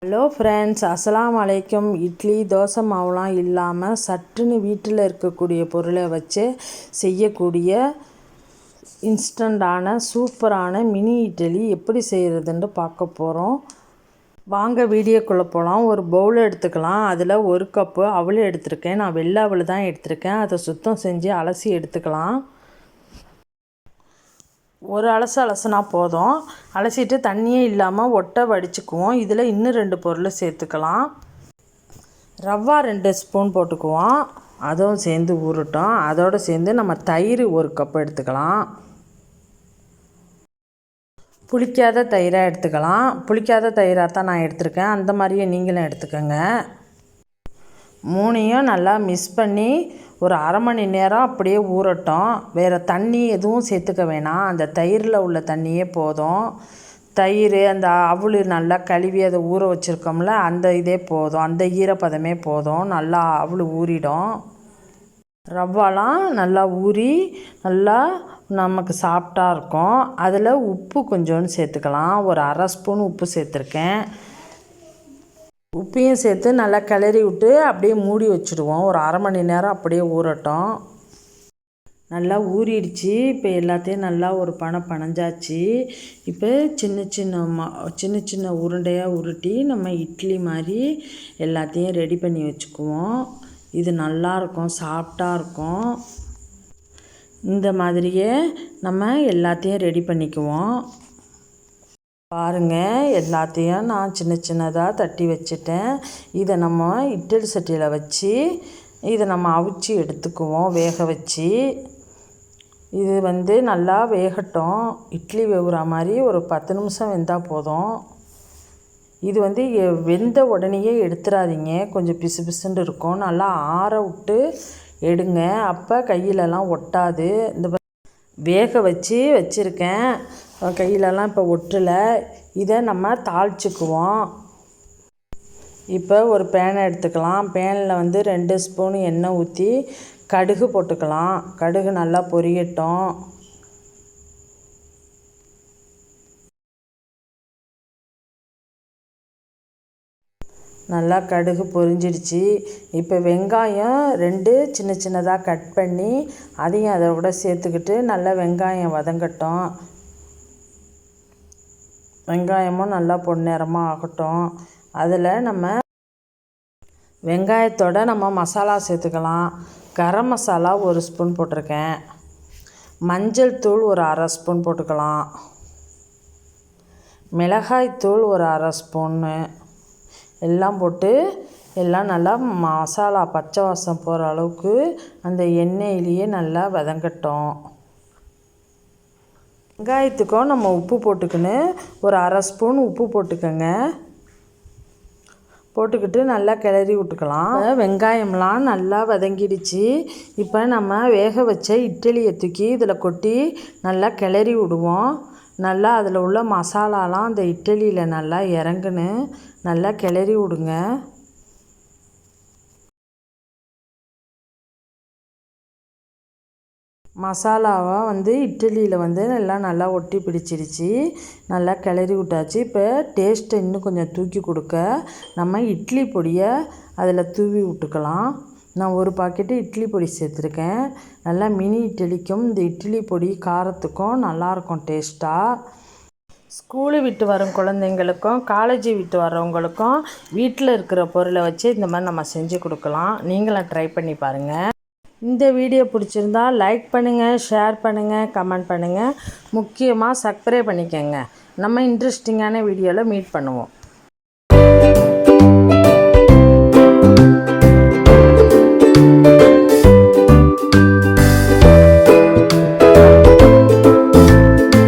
Hello friends, அஸ்ஸலாமு அலைக்கும். இட்லி தோசை மாவுலாம் இல்லாமல் சட்டுன்னு வீட்டில் இருக்கக்கூடிய பொருளை வச்சு செய்யக்கூடிய இன்ஸ்டண்ட்டான சூப்பரான மினி இட்லி எப்படி செய்கிறதுன்னு பார்க்க போகிறோம். வாங்க வீடியோக்குள்ளே போகலாம். ஒரு பவுல் எடுத்துக்கலாம். அதில் 1 கப்பு அவல் எடுத்திருக்கேன். நான் வெள்ளை அவல் தான் எடுத்திருக்கேன். அதை சுத்தம் செஞ்சு அலசி எடுத்துக்கலாம். ஒரு அலசினா போதும். அலசிட்டு தண்ணியே இல்லாமல் ஒட்டை வடிச்சுக்குவோம். இதில் இன்னும் 2 பொருள் சேர்த்துக்கலாம். ரவா 2 ஸ்பூன் போட்டுக்குவோம். அதுவும் சேர்ந்து ஊறட்டும். அதோடு சேர்ந்து நம்ம தயிர் 1 கப் எடுத்துக்கலாம். புளிக்காத தயிராக எடுத்துக்கலாம். புளிக்காத தயிராக தான் நான் எடுத்திருக்கேன். அந்த மாதிரியே நீங்களும் எடுத்துக்கோங்க. 3யும் நல்லா மிக்ஸ் பண்ணி ஒரு அரை மணி நேரம் அப்படியே ஊறட்டும். வேறு தண்ணி எதுவும் சேர்த்துக்க வேணாம். அந்த தயிரில் உள்ள தண்ணியே போதும். தயிர் அந்த அவல் நல்லா கழுவி அதை ஊற வச்சுருக்கோம்ல, அந்த இதே போதும். அந்த ஈரப்பதமே போதும். நல்லா அவல் ஊறிடும். ரவாலாம் நல்லா ஊறி நல்லா நமக்கு சாஃப்டாக இருக்கும். அதில் உப்பு கொஞ்சோன்னு சேர்த்துக்கலாம். ஒரு அரை ஸ்பூன் உப்பு சேர்த்துருக்கேன். உப்பையும் சேர்த்து நல்லா கிளறி விட்டு அப்படியே மூடி வச்சுடுவோம். ஒரு அரை மணி நேரம் அப்படியே ஊறட்டும். நல்லா ஊறிடுச்சு. இப்போ எல்லாத்தையும் நல்லா ஒரு பனைஞ்சாச்சு. இப்போ சின்ன சின்ன உருண்டையாக உருட்டி நம்ம இட்லி மாதிரி எல்லாத்தையும் ரெடி பண்ணி வச்சுக்குவோம். இது நல்லாயிருக்கும், சாஃப்டாக இருக்கும். இந்த மாதிரியே நம்ம எல்லாத்தையும் ரெடி பண்ணிக்குவோம். பாருங்கள், எல்லாத்தையும் நான் சின்னதாக தட்டி வச்சுட்டேன். இதை நம்ம இட்லி சட்டியில் வச்சு இதை நம்ம அவிச்சு எடுத்துக்குவோம், வேக வச்சு. இது நல்லா வேகட்டும். இட்லி வேகுற மாதிரி ஒரு 10 நிமிஷம் வெந்தால் போதும். இது வெந்த உடனேயே எடுத்துடாதீங்க. கொஞ்சம் பிசு பிசுன்னு இருக்கும். நல்லா ஆற விட்டு எடுங்க. அப்போ கையிலலாம் ஒட்டாது. இந்த வேக வச்சுருக்கேன். கையிலலாம் இப்போ ஒட்டலை. இதை நம்ம தாளிச்சுக்குவோம். இப்போ ஒரு பேனை எடுத்துக்கலாம். பேனில் 2 ஸ்பூன் எண்ணெய் ஊற்றி கடுகு போட்டுக்கலாம். கடுகு நல்லா பொரியட்டும். நல்லா கடுகு பொரிஞ்சிடுச்சு. இப்போ வெங்காயம் 2 சின்னதாக கட் பண்ணி அதையும் அதை கூட சேர்த்துக்கிட்டு நல்லா வெங்காயம் வதங்கட்டும். வெங்காயமும் நல்லா பொன்னிறமாக ஆகட்டும். அதில் நம்ம வெங்காயத்தோடு நம்ம மசாலா சேர்த்துக்கலாம். கரம் மசாலா 1 ஸ்பூன் போட்டிருக்கேன். மஞ்சள் தூள் ஒரு அரை ஸ்பூன் போட்டுக்கலாம். மிளகாய் தூள் ஒரு அரை ஸ்பூன்னு எல்லாம் போட்டு எல்லாம் நல்லா மசாலா பச்சை வாசம் போகிற அளவுக்கு அந்த எண்ணெயிலேயே நல்லா வதங்கட்டும். வெங்காயத்துக்கும் நம்ம உப்பு போட்டுக்கின்னு ஒரு அரை ஸ்பூன் உப்பு போட்டுக்கோங்க. போட்டுக்கிட்டு நல்லா கிளறி விட்டுக்கலாம். வெங்காயம்லாம் நல்லா வதங்கிடுச்சு. இப்போ நம்ம வேக வச்ச இட்லியை தூக்கி இதில் கொட்டி நல்லா கிளறி விடுவோம். நல்லா அதில் உள்ள மசாலாலாம் அந்த இட்லியில் நல்லா இறங்குன்னு நல்லா கிளறி விடுங்க. மசாலாவை இட்லியில் எல்லாம் நல்லா ஒட்டி பிடிச்சிடுச்சு. நல்லா கிளறி விட்டாச்சு. இப்போ டேஸ்ட்டை இன்னும் கொஞ்சம் தூக்கி கொடுக்க நம்ம இட்லி பொடியை அதில் தூவி விட்டுக்கலாம். நான் 1 பாக்கெட்டு இட்லி பொடி சேர்த்துருக்கேன். நல்லா மினி இட்லிக்கும் இந்த இட்லி பொடி காரத்துக்கும் நல்லாயிருக்கும் டேஸ்ட்டாக. ஸ்கூலு விட்டு வரும் குழந்தைங்களுக்கும் காலேஜ் விட்டு வரவங்களுக்கும் வீட்டில் இருக்கிற பொருளை வச்சு இந்த மாதிரி நம்ம செஞ்சு கொடுக்கலாம். நீங்களும் ட்ரை பண்ணி பாருங்கள். இந்த வீடியோ பிடிச்சிருந்தா லைக் பண்ணுங்கள், ஷேர் பண்ணுங்கள், கமெண்ட் பண்ணுங்கள். முக்கியமாக சப்ஸ்கிரைப் பண்ணிக்கோங்க. நம்ம இன்ட்ரெஸ்டிங்கான வீடியோவில் மீட் பண்ணுவோம்.